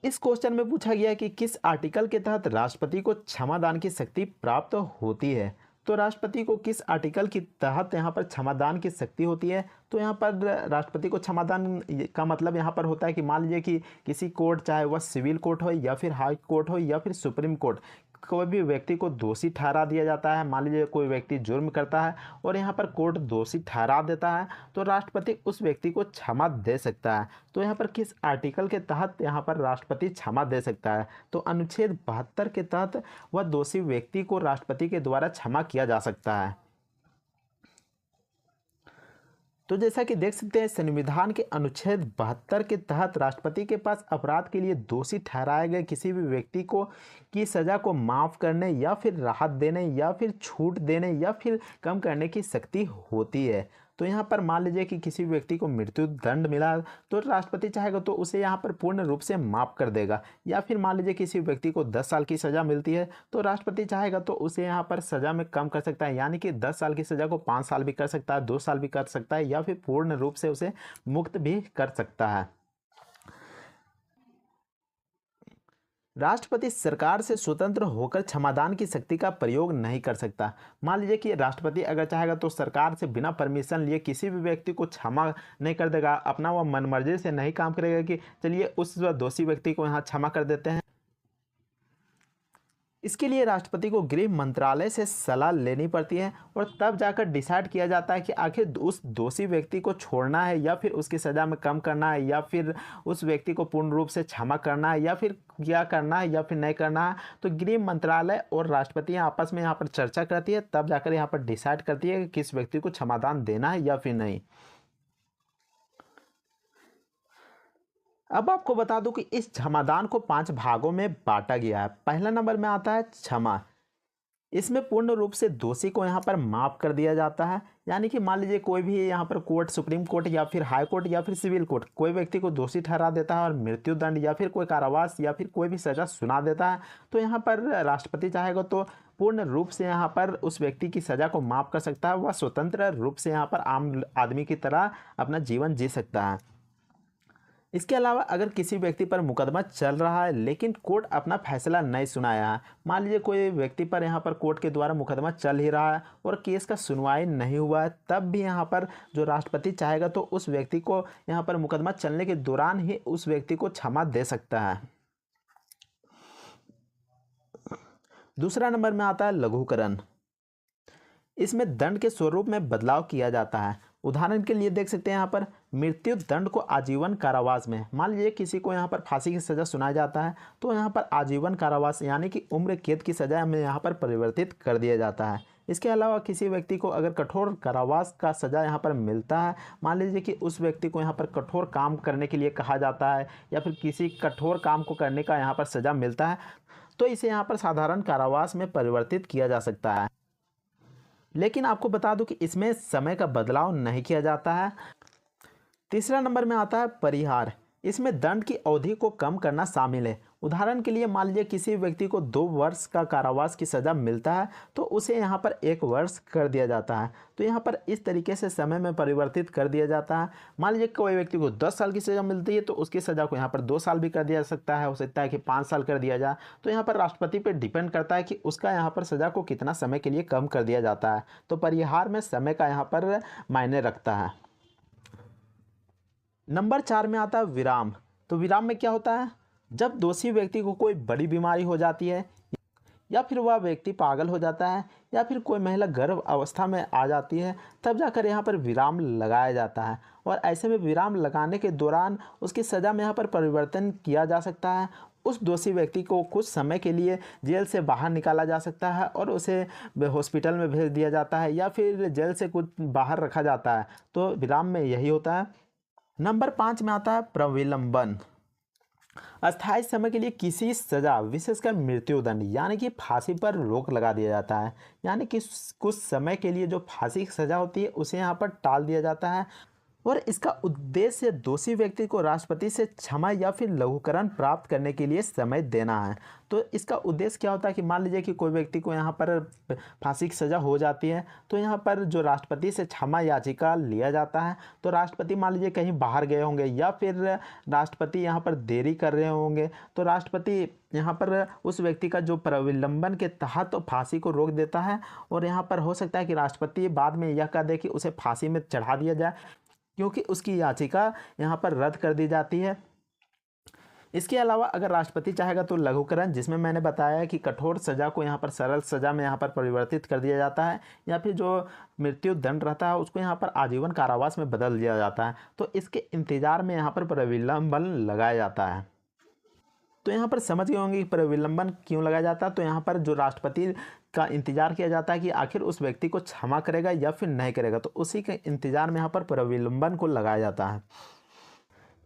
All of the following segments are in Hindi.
इस क्वेश्चन में पूछा गया है कि किस आर्टिकल के तहत राष्ट्रपति को क्षमादान की शक्ति प्राप्त होती है। तो राष्ट्रपति को किस आर्टिकल के तहत यहाँ पर क्षमादान की शक्ति होती है। तो यहाँ पर राष्ट्रपति को क्षमादान का मतलब यहाँ पर होता है कि मान लीजिए कि किसी कोर्ट, चाहे वह सिविल कोर्ट हो या फिर हाई कोर्ट हो या फिर सुप्रीम कोर्ट, कोई भी व्यक्ति को दोषी ठहरा दिया जाता है। मान लीजिए कोई व्यक्ति जुर्म करता है और यहाँ पर कोर्ट दोषी ठहरा देता है, तो राष्ट्रपति उस व्यक्ति को क्षमा दे सकता है। तो यहाँ पर किस आर्टिकल के तहत यहाँ पर राष्ट्रपति क्षमा दे सकता है। तो अनुच्छेद 72 के तहत वह दोषी व्यक्ति को राष्ट्रपति के द्वारा क्षमा किया जा सकता है। तो जैसा कि देख सकते हैं, संविधान के अनुच्छेद 72 के तहत राष्ट्रपति के पास अपराध के लिए दोषी ठहराए गए किसी भी व्यक्ति को की सज़ा को माफ़ करने या फिर राहत देने या फिर छूट देने या फिर कम करने की शक्ति होती है। तो यहाँ पर मान लीजिए कि किसी व्यक्ति को मृत्यु दंड मिला, तो राष्ट्रपति चाहेगा तो उसे यहाँ पर पूर्ण रूप से माफ़ कर देगा। या फिर मान लीजिए किसी व्यक्ति को 10 साल की सज़ा मिलती है, तो राष्ट्रपति चाहेगा तो उसे यहाँ पर सज़ा में कम कर सकता है, यानी कि 10 साल की सज़ा को 5 साल भी कर सकता है, 2 साल भी कर सकता है, या फिर पूर्ण रूप से उसे मुक्त भी कर सकता है। राष्ट्रपति सरकार से स्वतंत्र होकर क्षमादान की शक्ति का प्रयोग नहीं कर सकता। मान लीजिए कि राष्ट्रपति अगर चाहेगा तो सरकार से बिना परमिशन लिए किसी भी व्यक्ति को क्षमा नहीं कर देगा, अपना वह मनमर्जी से नहीं काम करेगा कि चलिए उस दोषी व्यक्ति को यहाँ क्षमा कर देते हैं। इसके लिए राष्ट्रपति को गृह मंत्रालय से सलाह लेनी पड़ती है और तब जाकर डिसाइड किया जाता है कि आखिर उस दोषी व्यक्ति को छोड़ना है या फिर उसकी सज़ा में कम करना है या फिर उस व्यक्ति को पूर्ण रूप से क्षमा करना है या फिर क्या करना है या फिर नहीं करना है। तो गृह मंत्रालय और राष्ट्रपति आपस में यहाँ पर चर्चा करती है, तब जाकर यहाँ पर डिसाइड करती है कि किस व्यक्ति को क्षमादान देना है या फिर नहीं। अब आपको बता दूं कि इस क्षमादान को 5 भागों में बांटा गया है। पहला नंबर में आता है क्षमा। इसमें पूर्ण रूप से दोषी को यहाँ पर माफ़ कर दिया जाता है, यानी कि मान लीजिए कोई भी यहाँ पर कोर्ट, सुप्रीम कोर्ट या फिर हाई कोर्ट या फिर सिविल कोर्ट कोई व्यक्ति को दोषी ठहरा देता है और मृत्यु दंड या फिर कोई कारावास या फिर कोई भी सज़ा सुना देता है, तो यहाँ पर राष्ट्रपति चाहेगा तो पूर्ण रूप से यहाँ पर उस व्यक्ति की सज़ा को माफ़ कर सकता है। वह स्वतंत्र रूप से यहाँ पर आम आदमी की तरह अपना जीवन जी सकता है। इसके अलावा अगर किसी व्यक्ति पर मुकदमा चल रहा है लेकिन कोर्ट अपना फैसला नहीं सुनाया है, मान लीजिए कोई व्यक्ति पर यहाँ पर कोर्ट के द्वारा मुकदमा चल ही रहा है और केस का सुनवाई नहीं हुआ है, तब भी यहाँ पर जो राष्ट्रपति चाहेगा तो उस व्यक्ति को यहाँ पर मुकदमा चलने के दौरान ही उस व्यक्ति को क्षमा दे सकता है। दूसरा नंबर में आता है लघुकरण। इसमें दंड के स्वरूप में बदलाव किया जाता है। उदाहरण के लिए देख सकते हैं यहाँ पर मृत्यु दंड को आजीवन कारावास में, मान लीजिए किसी को यहाँ पर फांसी की सज़ा सुनाया जाता है तो यहाँ पर आजीवन कारावास यानी कि उम्र कैद की सज़ा में यहाँ पर परिवर्तित कर दिया जाता है। इसके अलावा किसी व्यक्ति को अगर कठोर कारावास का सज़ा यहाँ पर मिलता है, मान लीजिए कि उस व्यक्ति को यहाँ पर कठोर काम करने के लिए कहा जाता है या फिर किसी कठोर काम को करने का यहाँ पर सज़ा मिलता है, तो इसे यहाँ पर साधारण कारावास में परिवर्तित किया जा सकता है। लेकिन आपको बता दूं कि इसमें समय का बदलाव नहीं किया जाता है। तीसरा नंबर में आता है परिहार। इसमें दंड की अवधि को कम करना शामिल है। उदाहरण के लिए मान लीजिए किसी व्यक्ति को 2 वर्ष का कारावास की सज़ा मिलता है तो उसे यहाँ पर 1 वर्ष कर दिया जाता है। तो यहाँ पर इस तरीके से समय में परिवर्तित कर दिया जाता है। मान लीजिए कोई व्यक्ति को 10 साल की सज़ा मिलती है तो उसकी सज़ा को यहाँ पर 2 साल भी कर दिया जा सकता है, हो सकता है कि 5 साल कर दिया जाए। तो यहाँ पर राष्ट्रपति पर डिपेंड करता है कि उसका यहाँ पर सज़ा को कितना समय के लिए कम कर दिया जाता है। तो परिहार में समय का यहाँ पर मायने रखता है। नंबर 4 में आता है विराम। तो विराम में क्या होता है, जब दोषी व्यक्ति को कोई बड़ी बीमारी हो जाती है या फिर वह व्यक्ति पागल हो जाता है या फिर कोई महिला गर्भ अवस्था में आ जाती है, तब जाकर यहाँ पर विराम लगाया जाता है। और ऐसे में विराम लगाने के दौरान उसकी सज़ा में यहाँ पर परिवर्तन किया जा सकता है। उस दोषी व्यक्ति को कुछ समय के लिए जेल से बाहर निकाला जा सकता है और उसे हॉस्पिटल में भेज दिया जाता है या फिर जेल से कुछ बाहर रखा जाता है। तो विराम में यही होता है। नंबर 5 में आता है प्रविलंबन। अस्थायी समय के लिए किसी सज़ा, विशेषकर मृत्युदंड यानी कि फांसी पर रोक लगा दिया जाता है, यानी कि कुछ समय के लिए जो फांसी की सज़ा होती है उसे यहाँ पर टाल दिया जाता है। और इसका उद्देश्य दोषी व्यक्ति को राष्ट्रपति से क्षमा या फिर लघुकरण प्राप्त करने के लिए समय देना है। तो इसका उद्देश्य क्या होता है कि मान लीजिए कि कोई व्यक्ति को यहाँ पर फांसी की सज़ा हो जाती है, तो यहाँ पर जो राष्ट्रपति से क्षमा याचिका लिया जाता है, तो राष्ट्रपति मान लीजिए कहीं बाहर गए होंगे या फिर राष्ट्रपति यहाँ पर देरी कर रहे होंगे, तो राष्ट्रपति यहाँ पर उस व्यक्ति का जो प्रविलंबन के तहत फांसी को रोक देता है। और यहाँ पर हो सकता है कि राष्ट्रपति बाद में यह कह दे कि उसे फांसी में चढ़ा दिया जाए, क्योंकि उसकी याचिका यहाँ पर रद्द कर दी जाती है। इसके अलावा अगर राष्ट्रपति चाहेगा तो लघुकरण, जिसमें मैंने बताया कि कठोर सज़ा को यहाँ पर सरल सज़ा में यहाँ पर परिवर्तित कर दिया जाता है, या फिर जो मृत्यु दंड रहता है उसको यहाँ पर आजीवन कारावास में बदल दिया जाता है। तो इसके इंतजार में यहाँ पर प्रविलंबन लगाया जाता है। तो यहाँ पर समझ गए होंगे कि प्रविलंबन क्यों लगाया जाता है। तो यहाँ पर जो राष्ट्रपति का इंतजार किया जाता है कि आखिर उस व्यक्ति को क्षमा करेगा या फिर नहीं करेगा, तो उसी के इंतजार में यहाँ पर प्रविलंबन को लगाया जाता है।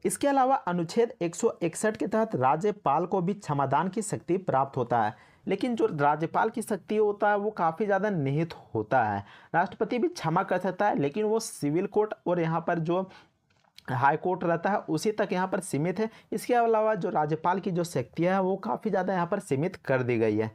इसके अलावा अनुच्छेद 161 के तहत राज्यपाल को भी क्षमादान की शक्ति प्राप्त होता है, लेकिन जो राज्यपाल की शक्ति होता है वो काफ़ी ज़्यादा निहित होता है। राष्ट्रपति भी क्षमा कर सकता है, लेकिन वो सिविल कोर्ट और यहाँ पर जो हाई कोर्ट रहता है उसी तक यहाँ पर सीमित है। इसके अलावा जो राज्यपाल की जो शक्तियाँ है वो काफ़ी ज़्यादा यहाँ पर सीमित कर दी गई है।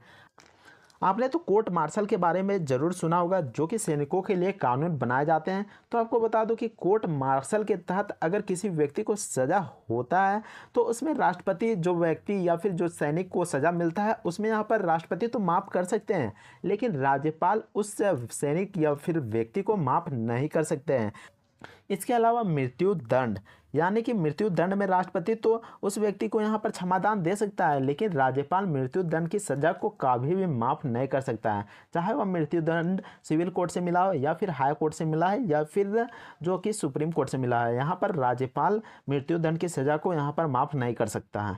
आपने तो कोर्ट मार्शल के बारे में ज़रूर सुना होगा, जो कि सैनिकों के लिए कानून बनाए जाते हैं। तो आपको बता दूं कि कोर्ट मार्शल के तहत अगर किसी व्यक्ति को सज़ा होता है तो उसमें राष्ट्रपति, जो व्यक्ति या फिर जो सैनिक को सज़ा मिलता है, उसमें यहाँ पर राष्ट्रपति तो माफ़ कर सकते हैं, लेकिन राज्यपाल उस सैनिक या फिर व्यक्ति को माफ़ नहीं कर सकते हैं। इसके अलावा मृत्यु दंड, यानी कि मृत्यु दंड में राष्ट्रपति तो उस व्यक्ति को यहाँ पर क्षमादान दे सकता है, लेकिन राज्यपाल मृत्यु दंड की सज़ा को कभी भी माफ़ नहीं कर सकता है, चाहे वह मृत्यु दंड सिविल कोर्ट से मिला हो या फिर हाई कोर्ट से मिला है या फिर जो कि सुप्रीम कोर्ट से मिला है। यहाँ पर राज्यपाल मृत्यु दंड की सज़ा को यहाँ पर माफ़ नहीं कर सकता है।